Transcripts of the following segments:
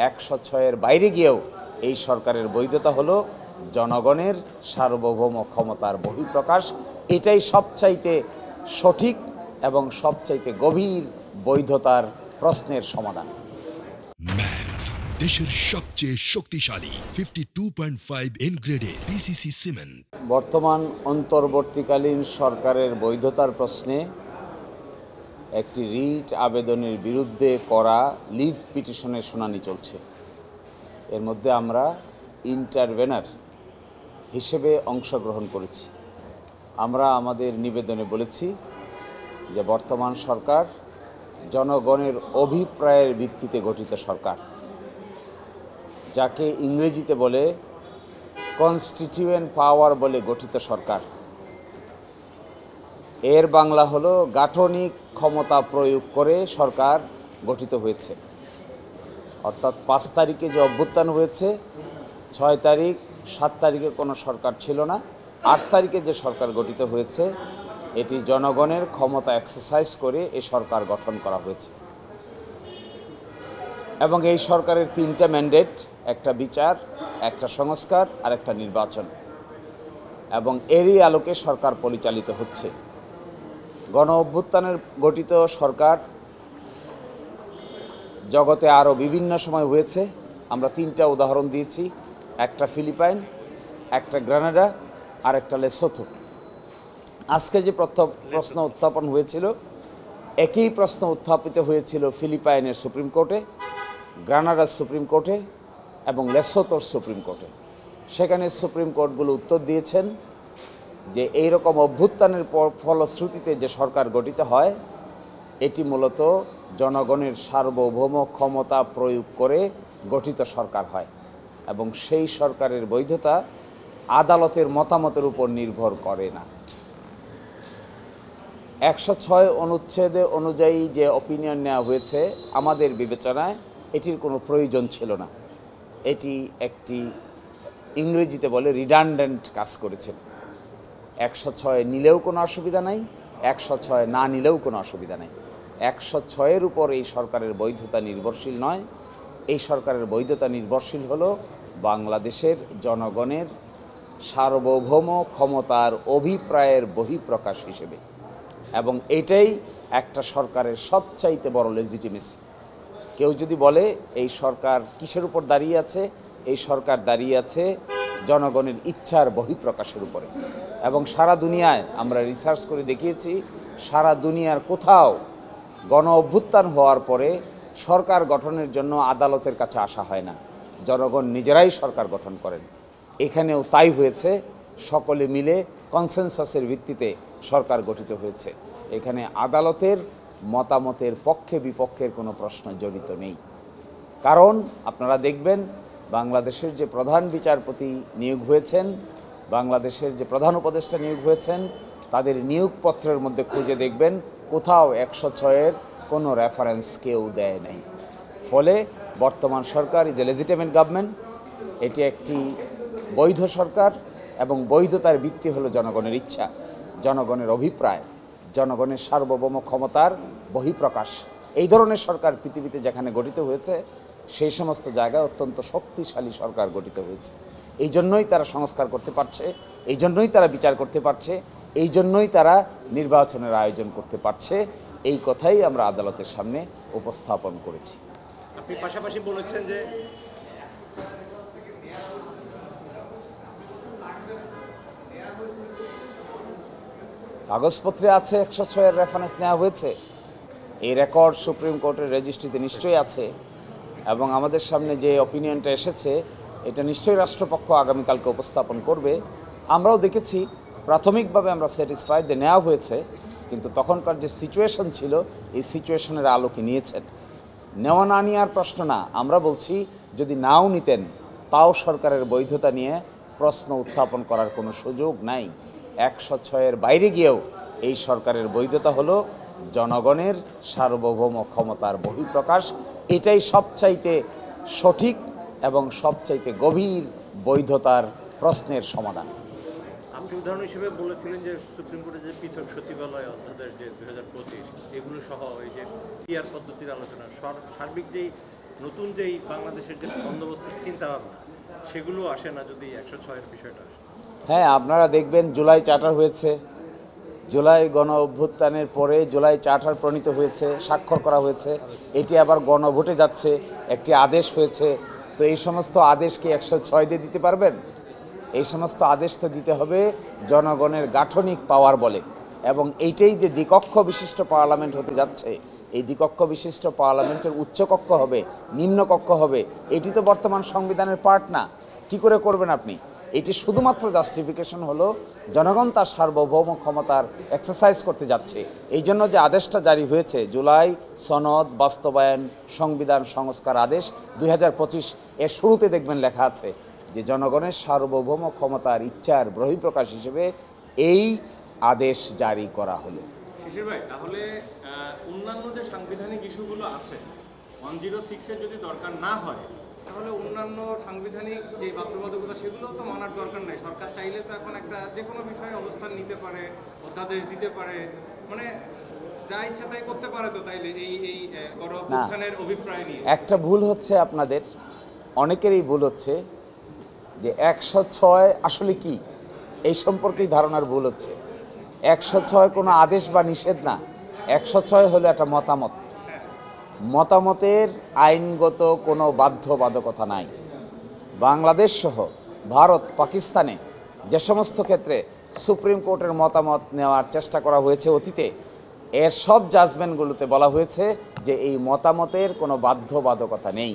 106-এর বাইরে গিয়েও এই সরকারের বৈধতা হলো জনগণের সার্বভৌম ক্ষমতার বহিঃপ্রকাশ। এটাই সবচাইতে সঠিক এবং সবচাইতে গভীর বৈধতার প্রশ্নের সমাধান। ম্যাক্স, দেশের সবচেয়ে শক্তিশালী 52.5 এন গ্রেডের পিসিসি সিমেন্ট। বর্তমান অন্তর্বর্তীকালীন সরকারের বৈধতার প্রশ্নে একটি রিট আবেদনের বিরুদ্ধে করা লিভ পিটিশনের শুনানি চলছে। এর মধ্যে আমরা ইন্টারভেনার হিসেবে অংশগ্রহণ করেছি। আমরা আমাদের নিবেদনে বলেছি যে বর্তমান সরকার জনগণের অভিপ্রায়ের ভিত্তিতে গঠিত সরকার, যাকে ইংরেজিতে বলে কনস্টিটিউয়েন্ট পাওয়ার বলে গঠিত সরকার। এর বাংলা হলো গাঠনিক ক্ষমতা প্রয়োগ করে সরকার গঠিত হয়েছে। অর্থাৎ 5 তারিখে যে অভ্যুত্থান হয়েছে, 6 তারিখ 7 তারিখে কোনো সরকার ছিল না, 8 তারিখে যে সরকার গঠিত হয়েছে এটি জনগণের ক্ষমতা এক্সারসাইজ করে এই সরকার গঠন করা হয়েছে। এবং এই সরকারের 3টা ম্যান্ডেট, একটা বিচার, একটা সংস্কার আর একটা নির্বাচন, এবং এরই আলোকে সরকার পরিচালিত হচ্ছে। গণ অভ্যুত্থানের গঠিত সরকার জগতে আরও বিভিন্ন সময় হয়েছে। আমরা 3টা উদাহরণ দিয়েছি, একটা ফিলিপাইন, একটা গ্রানাডা আর একটা লেসোথো। আজকে যে প্রশ্ন উত্থাপন হয়েছিল, একই প্রশ্ন উত্থাপিত হয়েছিল ফিলিপাইনের সুপ্রিম কোর্টে, গ্রানাডার সুপ্রিম কোর্টে এবং লেসোথোর সুপ্রিম কোর্টে। সেখানে সুপ্রিম কোর্টগুলো উত্তর দিয়েছেন যে এই রকম অভ্যুত্থানের ফলশ্রুতিতে যে সরকার গঠিত হয় এটি মূলত জনগণের সার্বভৌম ক্ষমতা প্রয়োগ করে গঠিত সরকার হয়, এবং সেই সরকারের বৈধতা আদালতের মতামতের উপর নির্ভর করে না। 106 অনুচ্ছেদে অনুযায়ী যে অপিনিয়ন নেওয়া হয়েছে, আমাদের বিবেচনায় এটির কোনো প্রয়োজন ছিল না। এটি একটি ইংরেজিতে বলে রিডান্ডেন্ট কাজ করেছেন। 106 নিলেও কোনো অসুবিধা নাই, 106 না নিলেও কোনো অসুবিধা নেই। 106-এর উপর এই সরকারের বৈধতা নির্ভরশীল নয়। এই সরকারের বৈধতা নির্ভরশীল হলো বাংলাদেশের জনগণের সার্বভৌম ক্ষমতার অভিপ্রায়ের বহিঃপ্রকাশ হিসেবে, এবং এটাই একটা সরকারের সবচাইতে বড় লেজিটিমেসি। কেউ যদি বলে এই সরকার কিসের উপর দাঁড়িয়ে আছে, এই সরকার দাঁড়িয়ে আছে জনগণের ইচ্ছার বহিঃপ্রকাশের উপরে। এবং সারা দুনিয়ায় আমরা রিসার্চ করে দেখিয়েছি, সারা দুনিয়ার কোথাও গণ অভ্যুত্থান হওয়ার পরে সরকার গঠনের জন্য আদালতের কাছে আসা হয় না, জনগণ নিজেরাই সরকার গঠন করেন। এখানেও তাই হয়েছে, সকলে মিলে কনসেনসাসের ভিত্তিতে সরকার গঠিত হয়েছে। এখানে আদালতের মতামতের পক্ষে বিপক্ষের কোনো প্রশ্ন জড়িত নেই। কারণ আপনারা দেখবেন বাংলাদেশের যে প্রধান বিচারপতি নিয়োগ হয়েছেন, বাংলাদেশের যে প্রধান উপদেষ্টা নিয়োগ হয়েছেন, তাদের নিয়োগপত্রের মধ্যে খুঁজে দেখবেন কোথাও 106-এর কোনো রেফারেন্স কেউ দেয় নাই। ফলে বর্তমান সরকার ইজ এ লেজিটিমেট গভর্নমেন্ট। এটি একটি বৈধ সরকার, এবং বৈধতার ভিত্তি হলো জনগণের ইচ্ছা, জনগণের অভিপ্রায়, জনগণের সার্বভৌম ক্ষমতার বহিঃপ্রকাশ। এই ধরনের সরকার পৃথিবীতে যেখানে গঠিত হয়েছে সেই সমস্ত জায়গায় অত্যন্ত শক্তিশালী সরকার গঠিত হয়েছে। এই জন্যই তারা সংস্কার করতে পারছে, এই জন্যই তারা বিচার করতে পারছে, এই জন্যই তারা নির্বাচনের আয়োজন করতে পারছে। এই কথাই আমরা আদালতের সামনে উপস্থাপন করেছি। আপনি পাশাপাশি বলেছেন যে কাগজপত্রে আছে 106-এর রেফারেন্স নেওয়া হয়েছে, এই রেকর্ড সুপ্রিম কোর্টের রেজিস্ট্রিতে নিশ্চয়ই আছে, এবং আমাদের সামনে যে অপিনিয়নটা এসেছে এটা নিশ্চয়ই রাষ্ট্রপক্ষ আগামীকালকে উপস্থাপন করবে। আমরাও দেখেছি, প্রাথমিকভাবে আমরা স্যাটিসফাইড যে নেওয়া হয়েছে, কিন্তু তখনকার যে সিচুয়েশন ছিল এই সিচুয়েশনের আলোকে নিয়েছেন। নেওয়া না নেওয়ার প্রশ্ন না, আমরা বলছি যদি নাও নিতেন তাও সরকারের বৈধতা নিয়ে প্রশ্ন উত্থাপন করার কোনো সুযোগ নাই। 106-এর বাইরে গিয়েও এই সরকারের বৈধতা হলো জনগণের সার্বভৌম ক্ষমতার বহিঃপ্রকাশ। এটাই সবচাইতে সঠিক এবং সবচাইতে গভীর বৈধতার প্রশ্নের সমাধান। আপনি উদাহরণ হিসেবে বলেছিলেন যে সুপ্রিম কোর্টের যে পৃথক সচিবালয় অধ্যাদেশ যে 2025 এগুলো সহ এই যে পিআর পদ্ধতির আলোচনা, সার্বিক যেই নতুন যেই বাংলাদেশের যে বন্দোবস্তের চিন্তা ভাবনা সেগুলো আসে না যদি 106-এর বিষয়টা আসে? হ্যাঁ, আপনারা দেখবেন জুলাই চার্টার হয়েছে, জুলাই গণ অভ্যুত্থানের পরে জুলাই চার্টার প্রণীত হয়েছে, স্বাক্ষর করা হয়েছে, এটি আবার গণভোটে যাচ্ছে, একটি আদেশ হয়েছে। তো এই সমস্ত আদেশ কি 106 দিয়ে দিতে পারবেন? এই সমস্ত আদেশ তো দিতে হবে জনগণের গাঠনিক পাওয়ার বলে, এবং এইটাই যে দ্বিকক্ষ বিশিষ্ট পার্লামেন্ট হতে যাচ্ছে, এই দ্বিকক্ষ বিশিষ্ট পার্লামেন্টের উচ্চকক্ষ হবে, নিম্নকক্ষ হবে, এটি তো বর্তমান সংবিধানের পার্ট না। কি করে করবেন আপনি? এটি শুধুমাত্র জাস্টিফিকেশন হলো জনগণ তার সার্বভৌম ক্ষমতার এক্সারসাইজ করতে যাচ্ছে। এই জন্য যে আদেশটা জারি হয়েছে, জুলাই সনদ বাস্তবায়ন সংবিধান সংস্কার আদেশ 2025, এর শুরুতে দেখবেন লেখা আছে যে জনগণের সার্বভৌম ক্ষমতার ইচ্ছার বহিঃপ্রকাশ হিসেবে এই আদেশ জারি করা হলো। শিশির ভাই, তাহলে অন্যান্য যে সাংবিধানিক ইস্যুগুলো আছে 106-এর যদি দরকার না হয়, তাহলে অন্যান্য সাংবিধানিক যে বাধ্যবাধকতা সেগুলো তো মানার দরকার নেই। সরকার চাইলে তো এখন একটা যে কোনো বিষয়ে অবস্থান নিতে পারে, অধ্যাদেশ দিতে পারে, মানে যা ইচ্ছা তাই করতে পারে। তো তাইলে এই গণ অভ্যুত্থানের অভিপ্রায় নিয়ে একটা ভুল হচ্ছে আপনাদের, অনেকেরই ভুল হচ্ছে যে 106 আসলে কি, এই সম্পর্কেই ধারণার ভুল হচ্ছে। 106 কোনো আদেশ বা নিষেধ না, 106 হলো একটা মতামত। মতামতের আইনগত কোনো বাধ্যবাধকতা নাই। বাংলাদেশ সহ ভারত, পাকিস্তানে যে সমস্ত ক্ষেত্রে সুপ্রিম কোর্টের মতামত নেওয়ার চেষ্টা করা হয়েছে অতীতে, এর সব জাজমেন্টগুলোতে বলা হয়েছে যে এই মতামতের কোনো বাধ্যবাধকতা নেই।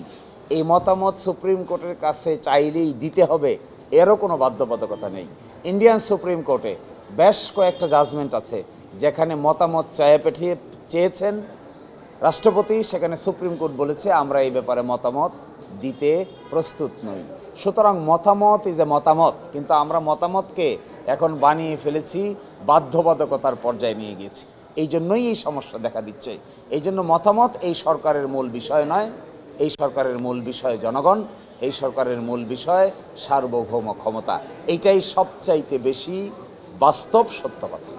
এই মতামত সুপ্রিম কোর্টের কাছে চাইলেই দিতে হবে, এরও কোনো বাধ্যবাধকতা নেই। ইন্ডিয়ান সুপ্রিম কোর্টে বেশ কয়েকটা জাজমেন্ট আছে যেখানে মতামত চেয়েছেন রাষ্ট্রপতি, সেখানে সুপ্রিম কোর্ট বলেছে আমরা এই ব্যাপারে মতামত দিতে প্রস্তুত নই। সুতরাং মতামত ইজ এ মতামত, কিন্তু আমরা মতামতকে এখন বানিয়ে ফেলেছি, বাধ্যবাধকতার পর্যায়ে নিয়ে গিয়েছি। এই জন্যই এই সমস্যা দেখা দিচ্ছে। এই জন্য মতামত এই সরকারের মূল বিষয় নয়, এই সরকারের মূল বিষয় জনগণ, এই সরকারের মূল বিষয় সার্বভৌম ক্ষমতা। এইটাই সবচাইতে বেশি বাস্তব সত্য কথা।